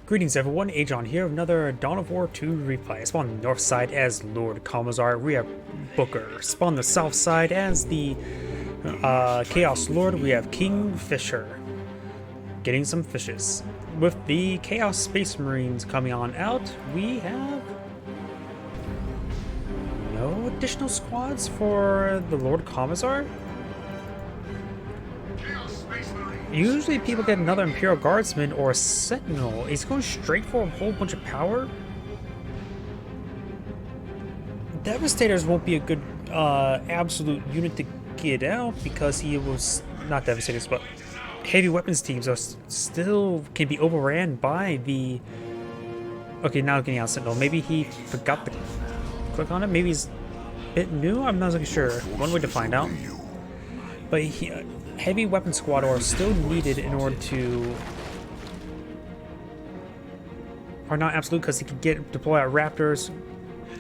Greetings everyone, Agion here, another Dawn of War 2 replay. I spawned on the north side as Lord Commissar. We have Brooker. Spawned on the south side as the Chaos Lord. We have Kingfisher. Getting some fishes. With the Chaos Space Marines coming on out, we have no additional squads for the Lord Commissar. Usually people get another Imperial Guardsman or a Sentinel. He's going straight for a whole bunch of power. Devastators won't be a good absolute unit to get out because he was not Devastators, but heavy weapons teams are still can be overran by the. Okay, now getting out Sentinel. Maybe he forgot to click on it. Maybe he's a bit new. I'm not really sure. One way to find out. But heavy weapon squad are still needed in order to, or not absolute, because he could deploy out Raptors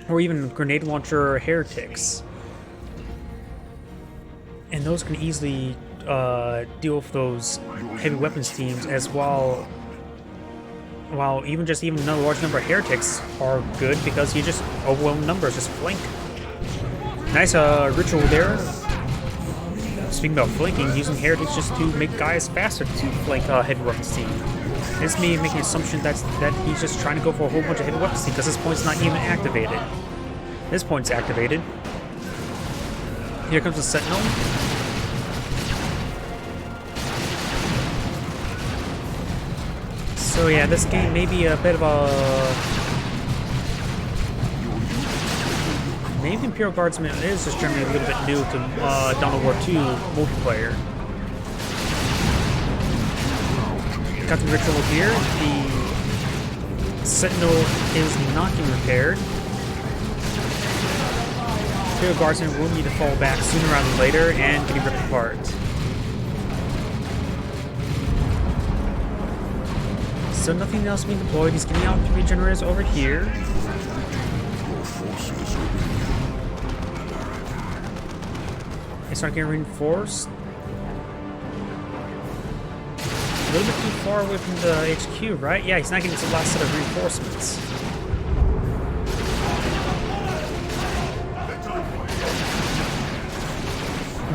or even grenade launcher heretics, and those can easily deal with those heavy weapons teams as well. While even another large number of heretics are good because you just overwhelm numbers, just flank. Nice ritual there. Speaking about flanking, using heretics just to make guys faster to flank heavy weapons team. It's me making the assumption that he's just trying to go for a whole bunch of heavy weapons team because this point's not even activated. This point's activated. Here comes the Sentinel. So yeah, this game may be a bit of a... Maybe Imperial Guardsman is just generally a little bit new to Dawn of War 2 multiplayer. Got the ritual here. The Sentinel is not getting repaired. Imperial Guardsman will need to fall back sooner rather than later and getting ripped apart. So nothing else being deployed. He's getting out 3 generators over here. It's not getting reinforced. A little bit too far away from the HQ, right? Yeah, he's not getting to the last set of reinforcements.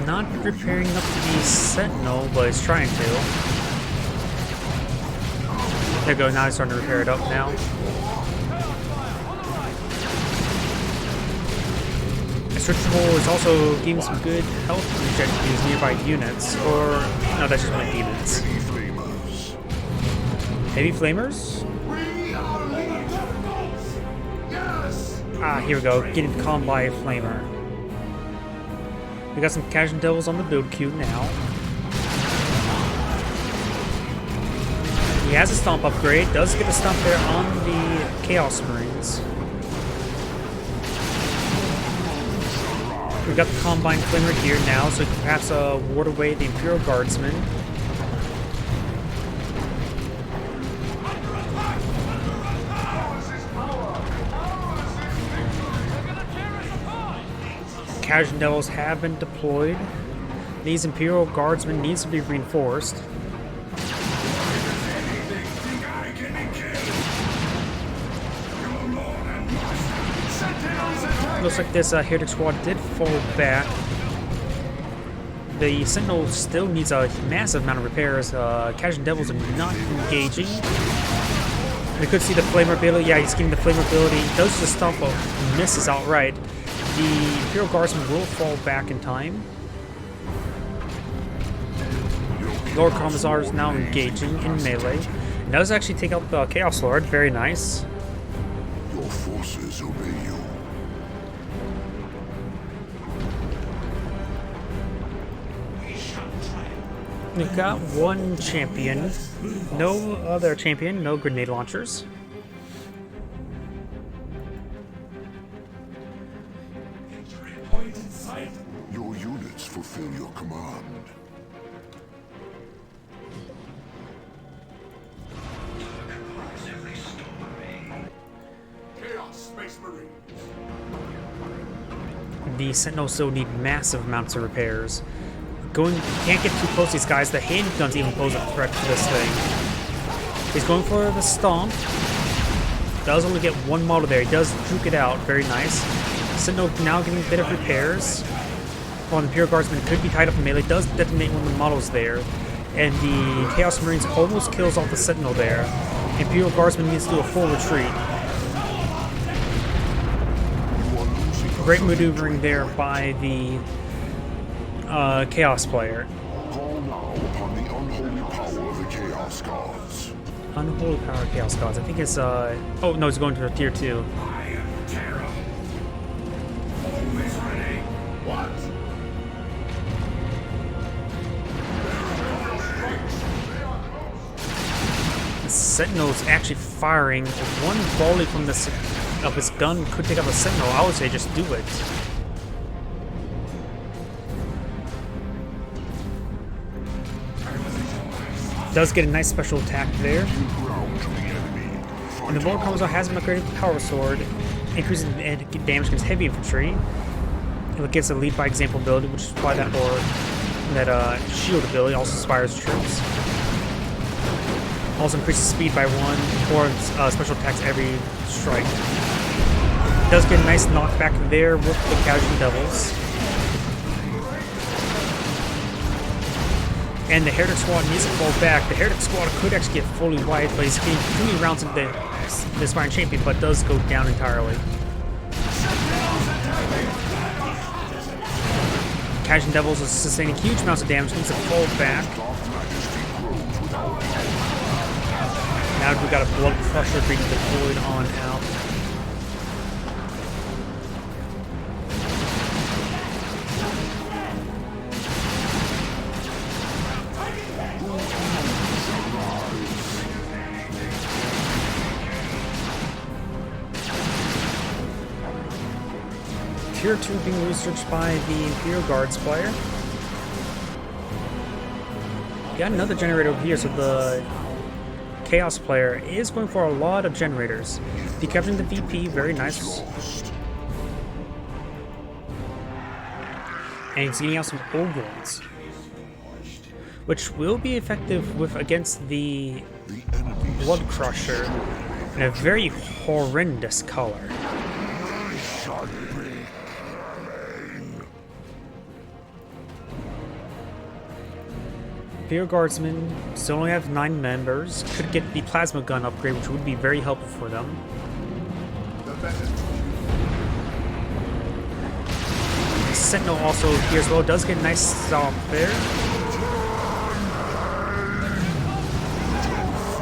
Not repairing up the Sentinel, but he's trying to. There you go, now he's starting to repair it up now. Ritual is also giving some good health regen to these nearby units, or no, that's just my demons. Heavy flamers? Ah, here we go, getting calmed by a flamer. We got some Casual Devils on the build queue now. He has a stomp upgrade, does get a stomp there on the Chaos Marines. We've got the Combine Flamer here now, so we can perhaps ward away the Imperial Guardsmen. Casual Devils have been deployed. These Imperial Guardsmen needs to be reinforced. Looks like this Heretic squad did fall back. The Sentinel still needs a massive amount of repairs. Casual Devils are not engaging. We could see the Flamer ability. Yeah, he's getting the Flamer ability. Does the stuff misses outright. The Imperial Guardsman will fall back in time. Lord Commissar is now engaging in melee. And does actually take out the Chaos Lord. Very nice. Your forces obey you. We've got one champion. No other champion, no grenade launchers. Your units fulfill your command. Chaos Space Marines. The Sentinels still need massive amounts of repairs. Can't get too close to these guys. The handguns even pose a threat to this thing. He's going for the stomp. Does only get one model there. He does juke it out. Very nice. Sentinel now getting a bit of repairs. While the Imperial Guardsman could be tied up in melee. Does detonate one of the models there. And the Chaos Marines almost kills off the Sentinel there. Imperial Guardsman needs to do a full retreat. Great maneuvering there by the Chaos player. Call now upon the unholy power of the Chaos Gods. Unholy power of Chaos Gods. I think it's oh no, it's going to a tier 2. I am Terra. Always ready. What? The Sentinel's actually firing. One volley from the of his gun could take out the Sentinel. I would say just do it. Does get a nice special attack there. And the Lord Commissar has been upgraded to Power Sword, increasing damage against heavy infantry. It gets a lead by example ability, which is why that shield ability also inspires troops. Also increases speed by 1, or special attacks every strike. Does get a nice knockback there with the Casualty Devils. And the Heretic Squad needs to fall back. The Heretic Squad could actually get fully wiped, but he's getting 3 rounds into the Aspiring Champion, but does go down entirely. Casualty Devils is sustaining huge amounts of damage, needs to fall back. Now we've got a Blood Crusher being deployed on out. Tier 2 being researched by the Imperial Guards player. Got another generator over here, so the Chaos player is going for a lot of generators. Decapturing the VP, very nice. And he's getting out some Ogrons, which will be effective with against the Blood Crusher in a very horrendous color. Imperial Guardsmen still only have 9 members. Could get the plasma gun upgrade, which would be very helpful for them. Sentinel also here as well. Does get a nice stomp there.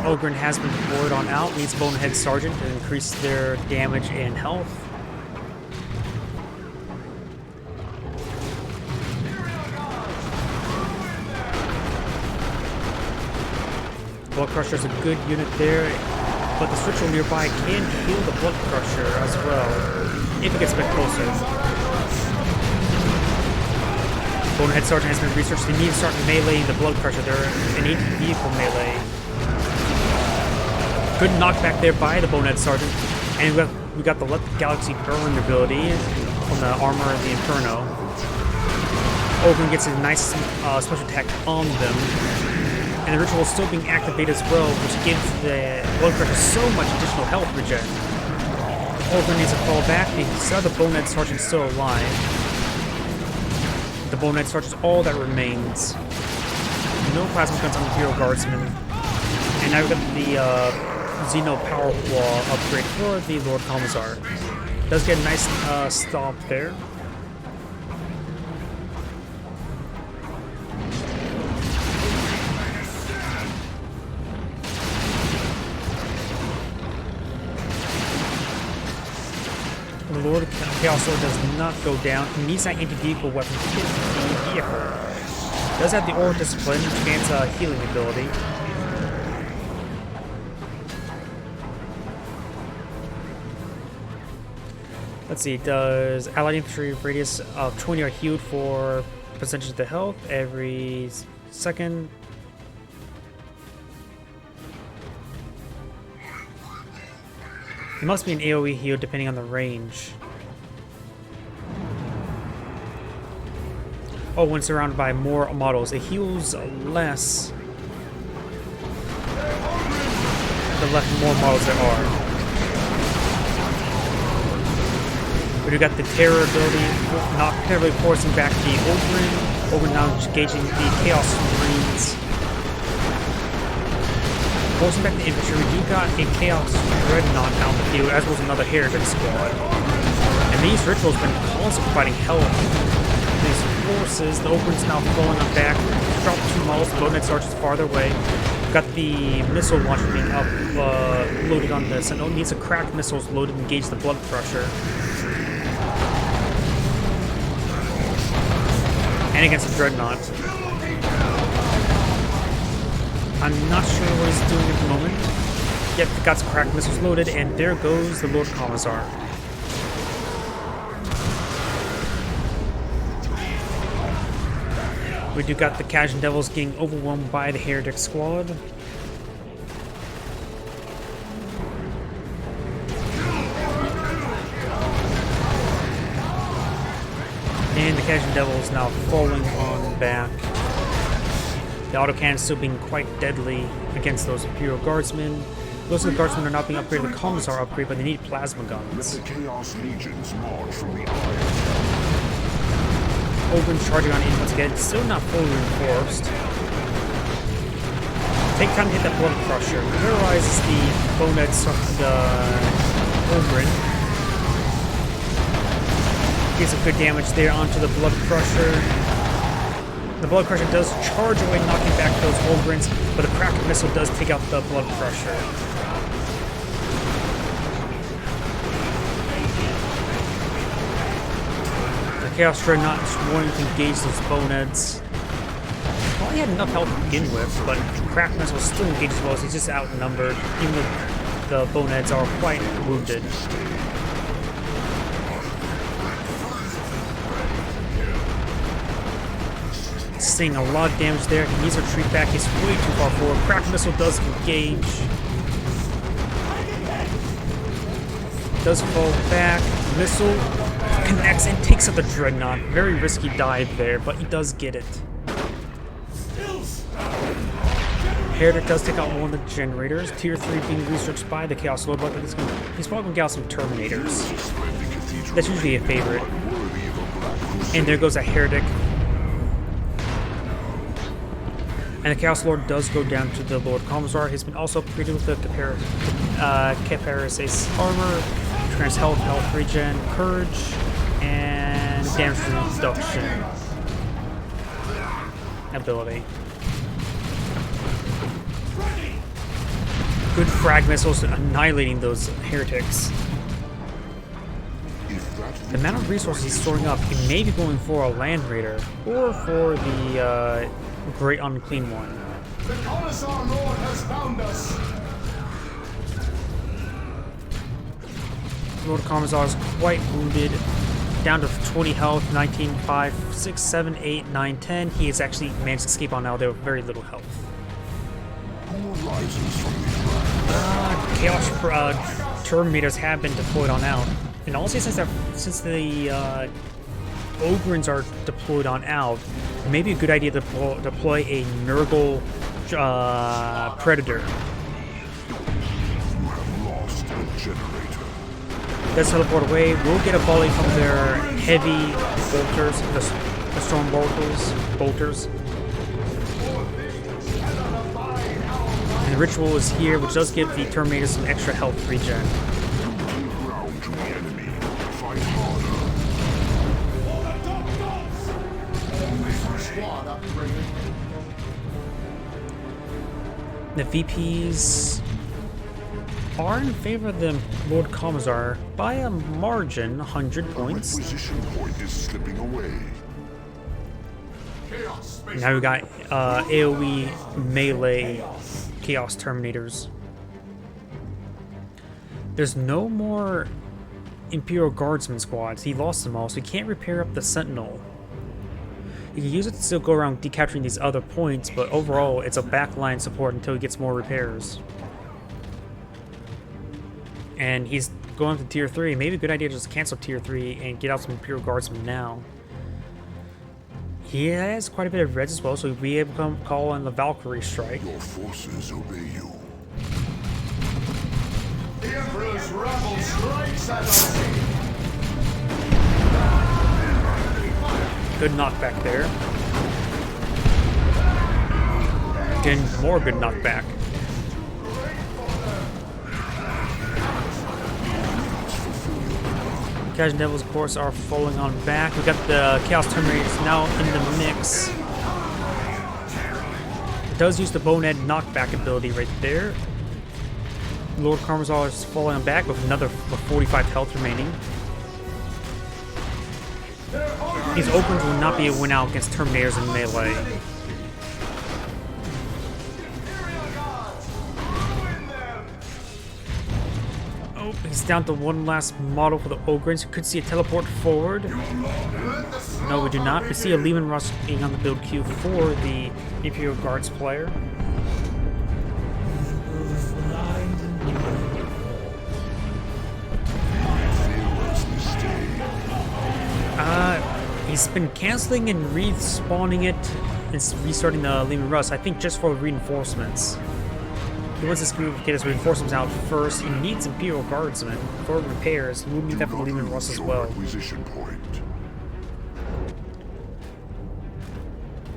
Ogren has been deployed on out. Needs Bonehead Sergeant to increase their damage and health. Blood Crusher is a good unit there, but the Ritual nearby can heal the Blood Crusher as well, if it gets a bit closer. Bonehead Sergeant has been researched. They need to start meleeing the Blood Crusher. They're an 80 vehicle melee. Good knockback there by the Bonehead Sergeant, and we got the Let the Galaxy Burn ability from the Armor of the Inferno. Ogren gets a nice special attack on them. And the Ritual is still being activated as well, which gives the Blood Crusher so much additional health regen. Ogren needs to fall back. The Bonehead Sergeant is still alive. The Bonehead Sergeant is all that remains. No plasma guns on the Imperial Guardsmen. And now we've got the Xeno Power Claw upgrade for the Lord Commissar. Does get a nice stomp there. The Lord Chaos Sword does not go down. He needs that anti-vehicle weapon to hit the vehicle. Does have the Aura Discipline, which grants a healing ability. Let's see, does allied infantry radius of 20 are healed for percentage of the health every second. It must be an AoE heal depending on the range. Oh, when surrounded by more models, it heals less. the left more models there are. But we got the terror ability, not necessarily forcing back the Oberyn now engaging the Chaos Marines. Forcing back the infantry, we got a Chaos Dreadnought out in the field, as well as another Heretic squad. And these rituals have been constantly providing help. These forces, the Oberyn's now falling on back, drop 2 models, the Bonehead Sergeant's farther away. Got the missile launcher being up, loaded on this, and it needs a cracked missiles loaded to engage the Blood Crusher. And against the Dreadnought. I'm not sure what he's doing at the moment. Yep, got some cracked missiles loaded, and there goes the Lord Commissar. We do got the Khajiit Devils getting overwhelmed by the Heretic squad. And the Khajiit Devils now falling on back. The autocannon still being quite deadly against those Imperial Guardsmen. Most of the Guardsmen are not being upgraded. The Commissar upgrade, but they need plasma guns. Let the Chaos Legions march from the Iron. Open charging on in once again, still not fully reinforced. Take time to hit that Blood Crusher. Terrorizes the Bonehead, the Oberyn. Gets some good damage there onto the Blood Crusher. The Blood Crusher does charge away, knocking back those Oberyns, but a cracked missile does take out the Blood Crusher. The Chaos Dreadnought is wanting to engage those Boneheads. Well, he had enough health to begin with, but cracked missile still engaged as well, so he's just outnumbered, even though the Boneheads are quite wounded. Seeing a lot of damage there. He needs to retreat back. He's way too far forward. Cracked missile does engage. Does fall back. Missile connects and takes out the Dreadnought. Very risky dive there, but he does get it. Heretic does take out one of the generators. Tier 3 being researched by the Chaos Lord, but he's probably going to get out some Terminators. That's usually a favorite. And there goes a Heretic. And the Chaos Lord does go down to the Lord Commissar. He's been also upgraded with the Caparis armor, trans health, health regen, courage, and damage reduction ability. Good frag missiles annihilating those heretics. The amount of resources he's storing up, he may be going for a Land Raider or for the Great Unclean One. The Commissar Lord has found us. Lord Commissar is quite wounded, down to 20 health, 19, 5, 6, 7, 8, 9, 10. He has actually managed to escape on now there with very little health. Chaos Terminators have been deployed on out. And also since the Oberyns are deployed on out, it may be a good idea to deploy a Nurgle Predator. You have lost a generator. Let's teleport away. We'll get a volley from their heavy bolters, the storm bolters. And the ritual is here, which does give the Terminators some extra health regen. Ground to the enemy. Fight harder. Squad upgraded. The VPs are in favor of the Lord Commissar by a margin, 100 points. Requisition point is slipping away. Now we got AoE melee Chaos Terminators. There's no more Imperial Guardsman squads. He lost them all, so he can't repair up the Sentinel. You can use it to still go around decapturing these other points, but overall, it's a backline support until he gets more repairs. And he's going up to Tier 3. Maybe a good idea to just cancel Tier 3 and get out some Imperial Guardsmen now. He has quite a bit of reds as well, so he'll be able to call on the Valkyrie strike. Your forces obey you. Emperor's rabble strikes at us. Good knockback there. Again, more good knockback. Agion Devils, of course, are falling on back. We got the Chaos Terminators now in the mix. It does use the Bonehead knockback ability right there. Lord Commissar is falling on back with another 45 health remaining. These opens will not be a win out against Terminators in melee. Oh, he's down to one last model for the Ogrins. You could see a teleport forward. No, we do not. We see a Lehman Russ being on the build queue for the Imperial Guards player. He's been canceling and respawning it and restarting the Lehman Russ, I think just for reinforcements. He wants this group to get his reinforcements out first. He needs Imperial Guardsmen for repairs. He will need that for the Lehman Russ as well.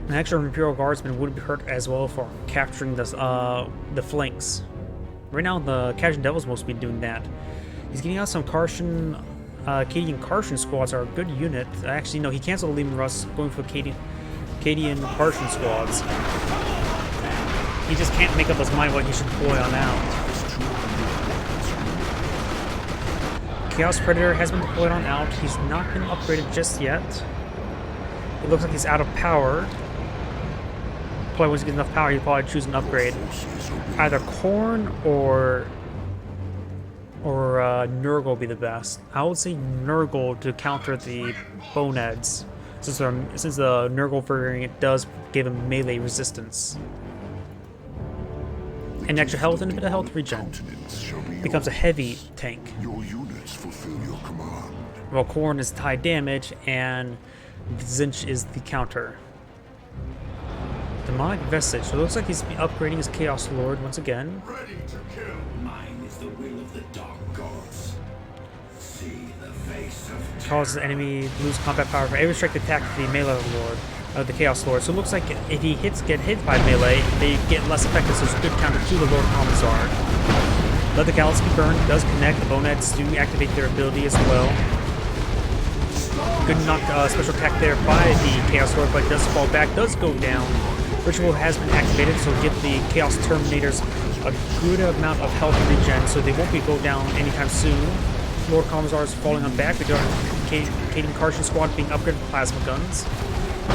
An extra Imperial Guardsman would be hurt as well for capturing the flanks. Right now, the Agion Devils must be doing that. He's getting out some Cadian Kartian squads are a good unit. Actually, no, he canceled the Lehman Russ, going for Cadian Kartian squads. He just can't make up his mind what he should deploy on out. Chaos Predator has been deployed on out. He's not been upgraded just yet. It looks like he's out of power. Probably once he gets enough power, he'll probably choose an upgrade. Either Khorne or Nurgle will be the best. I would say Nurgle to counter the Boneheads, since the Nurgle variant does give him melee resistance. And extra health and a bit of health regen. Becomes a heavy tank. Your units fulfill your command. While Khorne is high damage and Zinch is the counter. Demonic Vestige. So it looks like he's upgrading his Chaos Lord once again. Ready to kill. Mine is the will of the dark gods. See the face of Causes the enemy lose combat power for every strike attack of the melee lord, the Chaos Lord. So it looks like if he get hit by melee, they get less effective, so it's a good counter to the Lord Commissar. Let the Galaxy Burn does connect. The Boneheads do activate their ability as well. Good knock special attack there by the Chaos Lord, but does fall back, does go down. Ritual has been activated, so give the Chaos Terminators a good amount of health regen, so they won't be go down anytime soon. Lord Commissar is falling on back. We got Cadian Kartian squad being upgraded with plasma guns.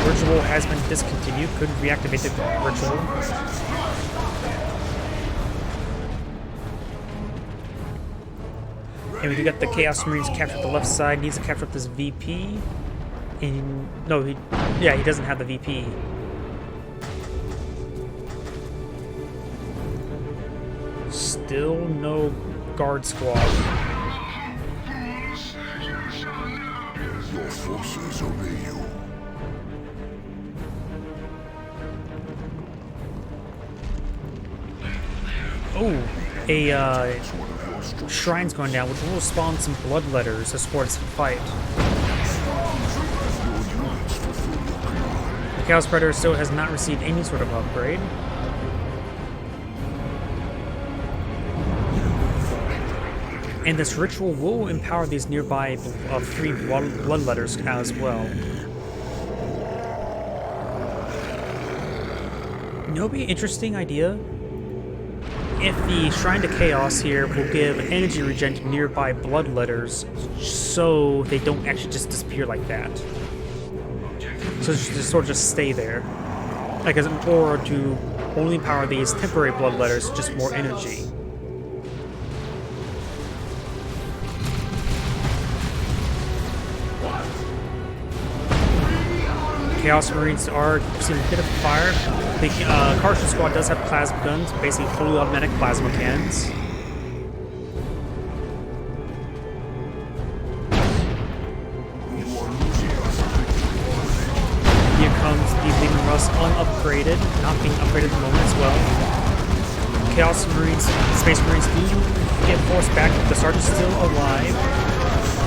Ritual has been discontinued. Couldn't reactivate the Ritual. And we do got the Chaos Marines captured the left side. Needs to capture up this VP. And no, he doesn't have the VP. Still no guard squad. Your forces obey you. Oh, a shrine's going down, which will spawn some bloodletters to support its fight. The Chaos Predator still has not received any sort of upgrade. And this ritual will empower these nearby 3 bloodletters as well. You know, it'd be an interesting idea if the Shrine to Chaos here will give energy regen to nearby bloodletters, so they don't actually just disappear like that. So just sort of just stay there, like or to only empower these temporary bloodletters, just more energy. Chaos Marines are receiving a bit of fire. The Kartian squad does have plasma guns, basically fully automatic plasma cannons. Here comes the Lehman Russ unupgraded, not being upgraded at the moment as well. Chaos Marines, Space Marines do get 4 force back. The sergeant's still alive.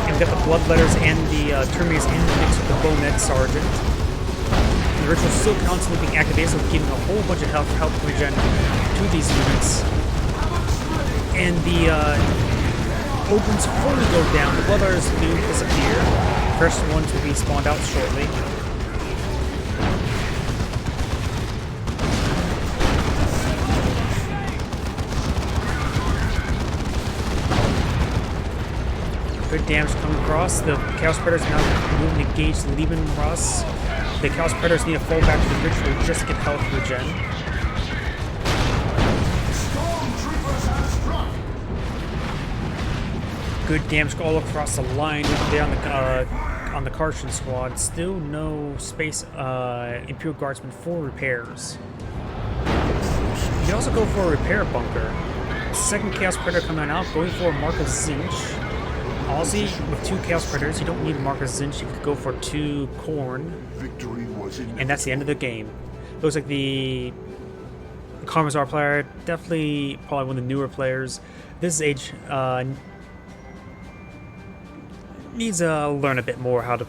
And we got the bloodletters and the terminators in the mix with the bownet sergeant. And the ritual's still constantly being activated, so giving a whole bunch of health regen to these units. And the opens fully go down. The bloodletters do disappear. First ones will be spawned out shortly. Good damage coming across. The Chaos Predators now moving to engage the Legion Russ. The Chaos Predators need to fall back to the ritual just to get health regen. Good damage all across the line there on the Carson squad. Still no space Imperial Guardsmen for repairs. You can also go for a repair bunker. Second Chaos Predator coming out, going for Marcus Zinch. Aussie, with 2 Chaos Predators, you don't need Marcus Zinch, you could go for 2 Corn. Victory was in And that's the end of the game. Looks like the Commissar player, definitely probably one of the newer players. This age needs to learn a bit more how to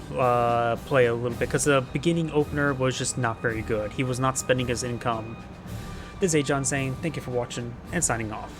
play a little bit, because the beginning opener was just not very good. He was not spending his income. This is Agion saying thank you for watching and signing off.